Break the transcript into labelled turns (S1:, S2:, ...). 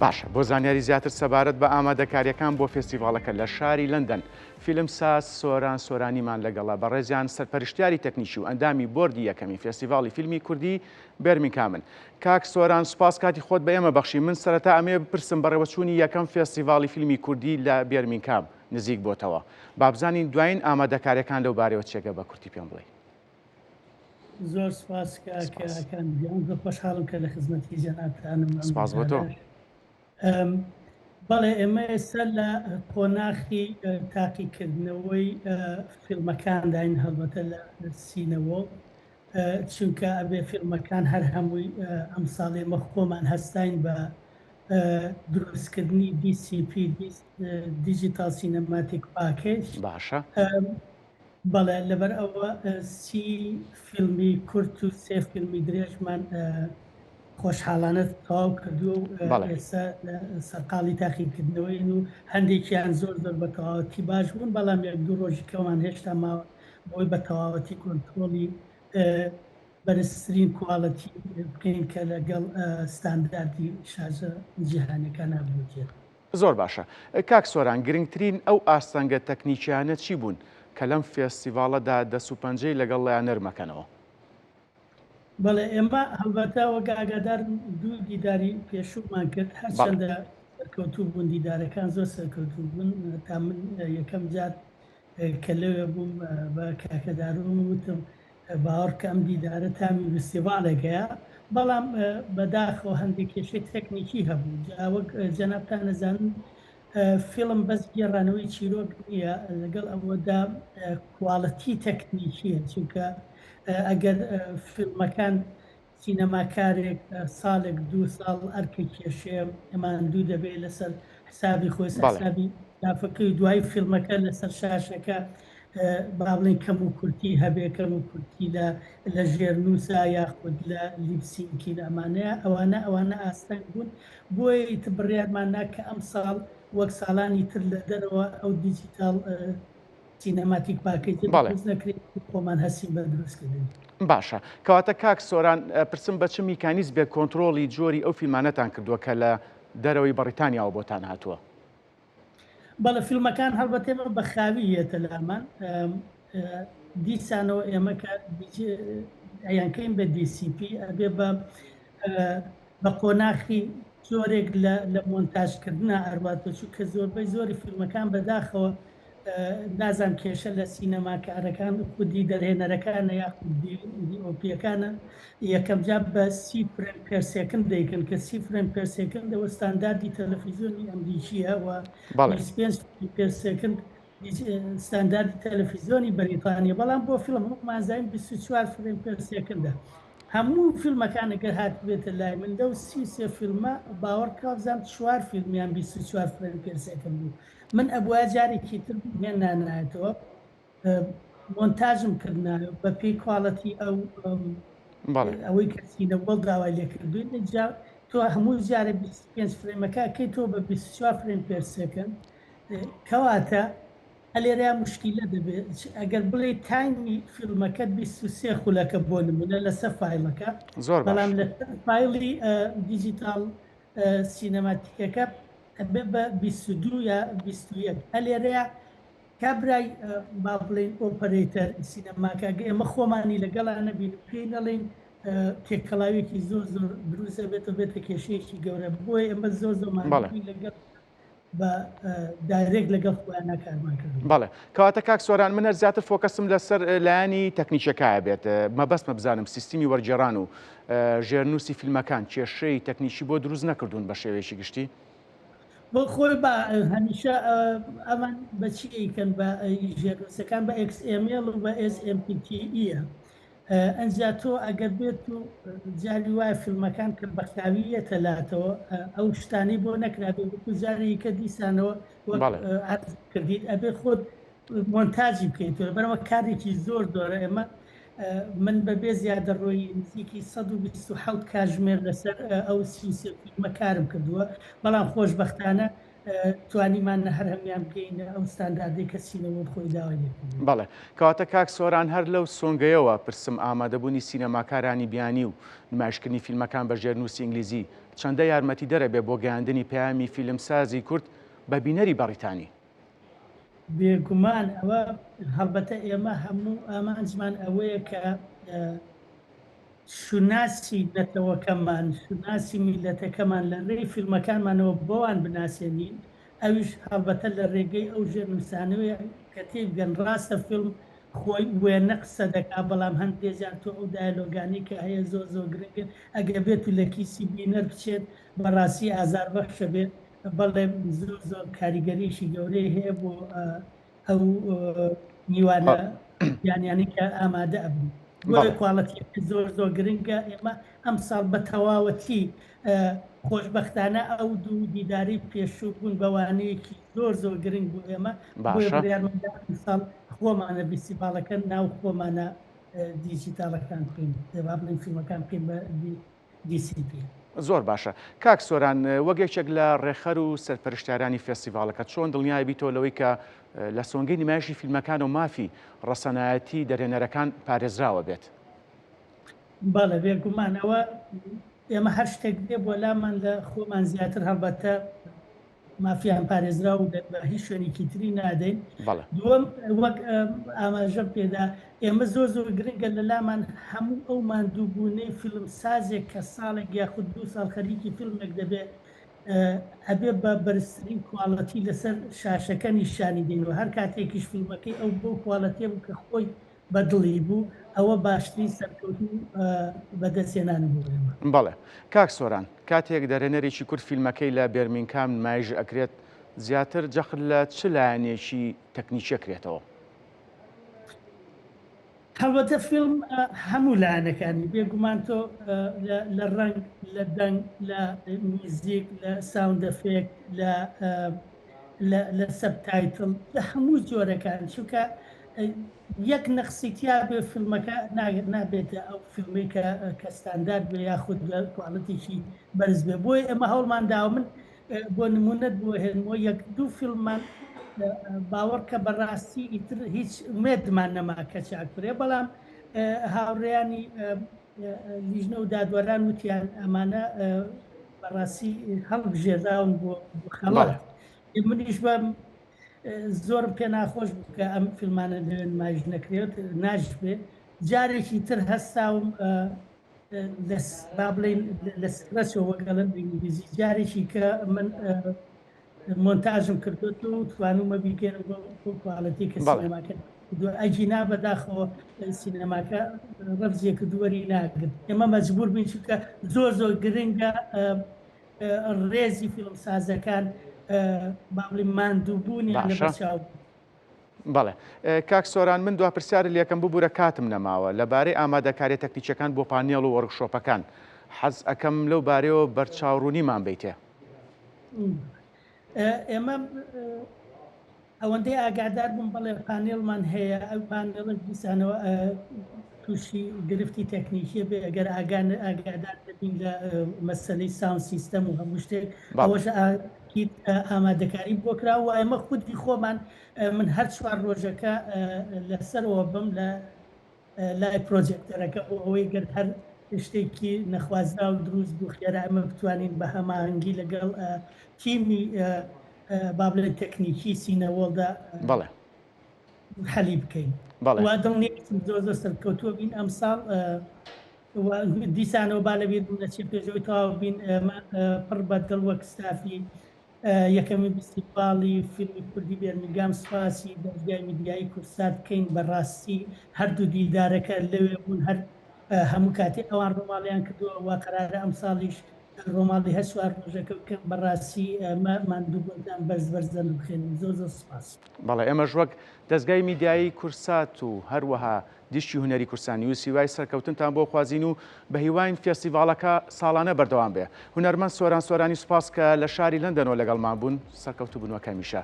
S1: باشە بۆ زانیاری زیاتر سەبارەت بە ئامادەکاریەکان بۆ فێستیڤاڵەکە لە شاری لەندەن فیلمساز سۆران سۆرانیمان لەگەڵا بە ڕێزیان سەرپەرشتیاری تەکنیکی و ئەندامی بۆردی یەکەمی فێستیڤاڵی فیلمی کوردی بێرمینگهامن. کاک سۆران سوپاس کاتی خۆت بە ئێمە بەخشی. من سەرەتا ئەمێ بپرسم بەڕێوەچوونی یەکەم فێستیڤاڵی فیلمی کوردی لە بێرمینگهام نزیک بۆتەوە. با بزانین دوایین ئامادەکاریەکان لەو بارەوە چێگە بە کورتی پێم بڵێ.
S2: زۆر سپاس کاکەکان زۆر خۆشحاڵم کە لە خزمەتی جەنابتانم.
S1: سپاس بۆ تۆ.
S2: بەڵێ ئێمە ئێستا لە قۆناغی تاقیکردنەوەی فیلمەکان داین هەڵبەتە لە سینەوە، چونکە ئەبێ فیلمەکان هەر هەمووی ئەم ساڵ ئێمە خۆمان هەستاین بە دروستکردنی DCP دیجیتال سینەماتیک پاکێج.
S1: باشە.
S2: بەڵێ لەبەر ئەوە 30 فیلمی کورت و 3 فیلمی درێژمان خۆشحاڵانە تەواو کردووە و ئێستا سەرقاڵی تاقیکردنەوەین و هەندێکیان زۆر زۆر بە تەواوەتی باش بوون، بەڵام یەک دوو ڕۆژێکەوەمان هێشتا ماوە بۆی بە تەواوەتی کۆنترۆلی بەرزترین کواڵەتی بکەین کە لەگەڵ ستانداردی شارژە جیهانیەکان هەبووێت.
S1: زۆر باشە. کاک سۆران، گرنگترین ئەو ئاستەنگە تەکنیکیانە چی بوون کە لەم فێستیڤاڵەدا دەسوپەنجەی لەگەڵ لایان نەرمەکەنەوە؟
S2: بەڵێ ئێمە هەڵبەتەوە گاگادار دوو دیداری پێشومان کرد، هەرچەندە سەرکەوتوو بوون دیدارەکان زۆر سەرکەوتوو بوون. تا من یەکەم جار کە لەوێ بووم بە کاکەدارم وتم باوەڕ کە ئەم دیدارە تامی فێستیڤالێکەیە، بەڵام بەداخەوە هەندێک کێشەی تەکنیکی هەبوو. وەک جەنابتان نەزانن فیلم بەس گێڕانەوەی چیرۆک نییە، لەگەڵ ئەوەدا کواڵەتی تەکنیکیە، چونکە ئەگەر فیلمەکان سینەماکارێک ساڵێک دوو ساڵ ئەرکە کێشێ ئەمان دوو دەبێت لەسەر حسابی خۆی حسابی لافەکەی دوای فیلمەکە لەسەر شاشەکە با بڵێن کەم و کورتی هەبێ، کەم و کورتی لە ژێرنووسا یاخود لە لیپسینکی ئەمانەیە ئەوانە ئاستەنگ بوون. بۆی بڕیارمان ناکە ئەم ساڵ وەک ساڵانی تر لە دەرەوە ئەو دیجیتال سینەماتیک پاکێج نەکرێت خۆمان هەسین بە دروستکردن.
S1: باشە. کەواتە کاک سۆران، پرسم بە چ میکانیزمێک کۆنترۆڵی جۆری ئەو فیلمانەتان کردووە کە لە دەرەوەی بەریتانیاوە بۆتان هاتووە؟
S2: بەڵە فیلمەکان هەڵبەتێ بە خاویەتە لامان دیسانەوە ئێمە ئەیانکەین بە DCP ئەبێ بە قۆناخی زۆرێک لە مۆنتاژکردنە ئەرواتە چووکە زۆربەی زۆری فیلمەکان بەداخەوە نازان کێشە لە سینەماکارەکان خودی دەرهێنەرەکانە یاخود دیۆپیەکانە یەکەم جار بە 30 فرێم پێر سێکند دەیکن کە 30 فرێم پێر سێکند ئەوە ستانداردی تەلەڤیزیۆنی ئەمریکیە و 25 پێر سێکند ستانداردی تەلەڤیزیۆنی بەریتانیا، بەڵام بۆ فیلم مازین 24 فرێم پێر سێکندە. هەموو فیلمەکانەگەر هاتبێتە لای من لەو 33 فیلمە باوەڕ کاوزان 4 فیلمیان 24 فرێم پێر سێکند بوو. من ئەبووە جارێکی تر هێنانایەتەوە مۆنتاژم کردنایە بە پێی کواڵەتی ئەوەی کەسینە وەڵ داوای لێکردوین جا تۆ هەموو جارە 25 فرێمەکە کەی تۆ بە 24 فرێم پێر سێکند کەواتە ئەلێرەیە مشکیلە دەبێت. ئەگەر بڵێ تایمی فیلمەکەت 23 خولەکە بۆ نمونە لەسەر فایلەکە، بەڵام لە فایلی دیجیتال سینەماتیکەکە ئەبێ بە 22 یا 21. ئەلێرەیە کابرای با بڵێن ئۆپەرەیتەر سینەماکەگە ئێمە خۆمانی لەگەڵانە بین پێی نەڵێن تێکەڵاوێکی زۆر زۆر دروستە بێتە کێشەیەکی گەورە، بۆی ئەمە زۆر زۆرمانی لەگەڵ بە دایرێک لەگەڵ خۆیان ناکارمان کردن.
S1: بەڵێ. کەواتە کاک سۆران، منە زیاتر فۆکەسم لەسەر لایانی تەکنیکیەکایە بێت. مەبەستمە بزانم سیستمی وەرگێڕان و ژێرنووسی فیلمەکان کێشەی تەکنیکی بۆ دروست نەکردوون بە شێوەیەکی گشتی؟
S2: بۆ خۆی بە هەمیشە ئەمان بەچیکەن بە ژێرنووسەکان بە XML و بە SMPTE ئەنجا تۆ ئەگەر بێت و جاری وایە فیلمەکان کرد بەخاویەتە لاتەوە ئەو شتانی بۆ نەکرابێت جارێککە دیسانەوە کردیت ئەبێ خۆت مۆنتاژی بکەیتەوە بەرەوە کارێکی زۆر دۆرە. ئێمە من بەبێ زیادە ڕۆی نزیکی 127 کاتژمێر لەسەر ئەو فیلمە کارم کردووە، بەڵام خۆشبەختانە توانیمان هەر هەمیان بگەینە ئەو ستانداردی کە سینەوە خۆی داوای لێکردووە.
S1: بەڵێ. کەواتە کاک سۆران، هەر لەو سۆنگەیەوە پرسم ئامادەبوونی سینەماکارانی بیانی و نمایشکردنی فیلمەکان بە ژێرنووسی ئینگلیزی چەندە یارمەتی دەرەبێ بۆ گەیاندنی پەیامی فیلمسازی کورد بە بینەری بەریتانی؟
S2: بێگومان ئەوە هەڵبەتە ئێمە هەموو ئامانجمان ئەوەیە کە شوناسی نەتەوەکەمان شوناسی میلەتەکەمان لە ڕێی فیلمەکانمانەوە بۆوان بناسیێنین. ئەویش هەڵبەتە لە ڕێگەی ئەو ژێرنووسانەوەی کە تێبگەن ڕاستە فیلم خۆی وێنە قسە دەکا، بەڵام هەندێکجار تۆ ئەو دایلۆگانی کە هەیە زۆر گرنگن ئەگە بێت و لە کیسی بینەر بچێت بەڕاستی ئازاربەخشە بێت. بەڵێ زۆر کاریگەریشی گەورەی هەیە بۆ ئەو میوانە یانیانی کە ئامادە ئەبوو. بۆی کواڵەتی زۆر گرنگە. ئێمە ئەم ساڵ بە تەواوەتی خۆشبەختانە ئەو دوو دیداری پێشوو بوون بەوانەیەکی زۆر گرنگ بوو ئێمە بڕیارمەدا ساڵ خۆمانە فیستیڤالەکە ناو خۆمانە دیجیتالەکان بکەین، دەبا بڵێن فیلمەکان بکەین بە DCP.
S1: زۆر باشە. کاک سۆران، وەکێکێک لە ڕێخەر و سەرپەرشتیارانی فێستیڤالەکە چۆن دڵنیای بیتەوە لەوەی کە لە سۆنگەی نمایشی فیلمەکان و مافی ڕەسەنایەتی دەرێنەرەکان پارێزراوە بێت؟
S2: بەڵێ بێگومانەوە ئێمە هەر شتێک دێ بۆ لامان لە خۆمان زیاتر هەڵبەتە مافیان پارێزرا و بە هیچ شوێنێکی تری نادەین. دووەم وەک ئاماژە پێدا ئێمە زۆر گرنگە لە لامان هەموو ئەو ماندووبوونەی فیلم سازێک کە ساڵێک یاخود 2 ساڵ خەریکی فیلمێک دەبێت ئەبێ بە بەرزترین کواڵەتی لەسەر شاشەکە نیشانی دێنەوە. هەر کاتێکیش فیلمەکەی ئەو بۆ کواڵەتێ بوو کە خۆی بەدڵی بوو، ئەوە باشترین سەرکەوتن بەدەستێنان بوو.
S1: بەڵێ کاک سۆران، کاتێک دەرێنەرێکی کورد فیلمەکەی لە بێرمینگهام نمایش ئەکرێت، زیاتر جەخت لە چ لایەنێکی تەکنیکی ئەکرێتەوە؟
S2: هەڵبەتە فیلم هەموو لایەنەکانی بێگومان تۆ لە ڕنگ، لە دەنگ، لە میوزیک، لە ساوند ئەفێکت، لە سەبتایتڵ، لە هەموو جۆرەکان چونکە یەک نەخسیتیا بێ فیلمەکە نابێتە ئەو فیلمی کە ستاندارد بێ یاخود کواڵەتێکی بەرز بێ. بۆی ئەمە هەوڵمان داوە من بۆ نمونەت بۆ هێنمەوە 1-2 فیلممان باوەڕ کە بەڕاستی ئیتر هیچ مێدمان نەما کە چاکرێ، بەڵام هاوڕێیانی لیژنە و دادوەران وتیان ئەمانە بەڕاستی هەڵبژێراون بۆ خەڵات. منیش بە زۆرم پێ ناخۆش بوو کە ئەم فیلمانە لەوێ نمایش نەکرێت ناژبێ. جارێکی تر هەستاوم با بڵێن لە سکرەچەوە وەگەڵم ئینگلیزی جارێکی کە من مۆنتاژم کردوت و توانومە بیگەێنم بۆ کواڵەتی کە سینەماکە ئەجینا بەداخەوە سینەماکە ڕەفزێکە دووەری ناگرن. ئێمە مەجبور بین چونکە زۆر گرنگە ڕێزی فیلمسازەکان باڵی ماندووبوونی لە بەرچاو.
S1: بەڵێ کاک سۆران، من دوا پرسیار لێکم ببوورە کاتم نەماوە لەبارەی ئامادەکاری تەکنیکیەکان بۆ پانێڵ و وەرکشۆپەکان. حەز ئەەکەم لەو بارەیەوە بەرچاوڕوونیمان بیتێ.
S2: ئێمە ئەوەندەی ئاگادار بووم بەڵێ پانێڵمان هەیە، ئەو پانێڵە دیسانەوە تووشی گرفتی تەکنیکیە بێ ئەگەر ئاگادار دەبین لە مەسەلەی ساوند سیستەم و هەموو شتێک ئەوەش ئامادەکاری بۆ کراوە. ئێمە خودی خۆمان من هەر 4 ڕۆژەکە لەسەرەوە بم لە لای پرۆجێکتەرەکە ئەوەی گەر هەر شتێکی نەخوازرا و دروست بوو خێرا ئەمە بتوانین بە هەماهەنگی لەگەڵ تیمی با بڵێن تەکنیکی سینەوەڵدا حەلی بکەین. وا دڵنیەتم زۆر سەرکەوتووە بین ئەم ساڵ دیسانەوە با لەبێت بوون لەچێ پێشەوەی تەواو بین. ئێمە پڕ بەدڵ وەک ستافی یەکەمی فیستیڤاڵی فیلمی کوردی بێرمینگهام سوپاسی دەرگای میدیایی کورسات بکەین. بەڕاستی هەردوو دیدارەکە لەوێ بوون، هەر هەموو کاتێک ئەوان ڕۆماڵیان کردووە وا قەرارە ئەم ساڵیش ڕۆماڵی هەر 4 ڕۆژەکە بکەن. بەڕاستی ماندووبوونتان بەرزبەرزەن بخێنین. زۆر سوپاس.
S1: بەڵێ ئێمەش وەک دەستگای میدیایی کورسات و هەروەها دیشتی هونەری کورسانی و سیوای سەرکەوتنتان بۆ خوازین و بە هیواین فێستیڤالەکە ساڵانە بەردەوام بێ. هونەرمەند سۆران سۆرانی سوپاس کە لە شاری لەندەنەوە لەگەڵمان بوون. سەرکەوتوو بوونەوە کەمیشە.